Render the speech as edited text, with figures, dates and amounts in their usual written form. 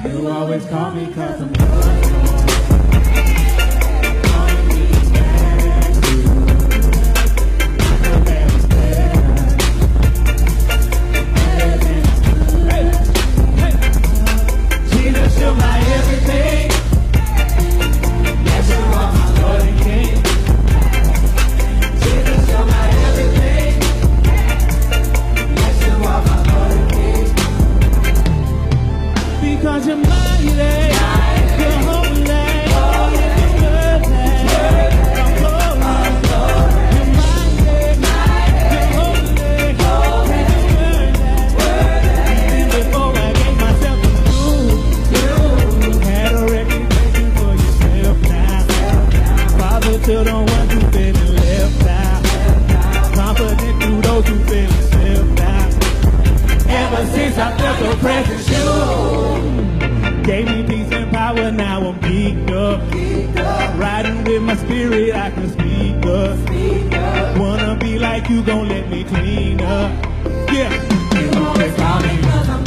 You always call me cause I'm Jesus, you're my everything. Yes, you are my Lord and King. Jesus, you're my everything. Yes, you are my Lord and King. Because you're mighty, you're holy, you're worthy, I'm holy. You're mighty, you're holy, you're worthy. Even before I gave myself to you had a reputation for yourself now. Father to the ones who feeling left out, confident to those who feeling self out. Ever since I felt your presence, you gave me peace and power. Now I'm geeked up, riding with my spirit. I can speak up. Wanna be like you, gon' let me clean up. Yeah, you always call me.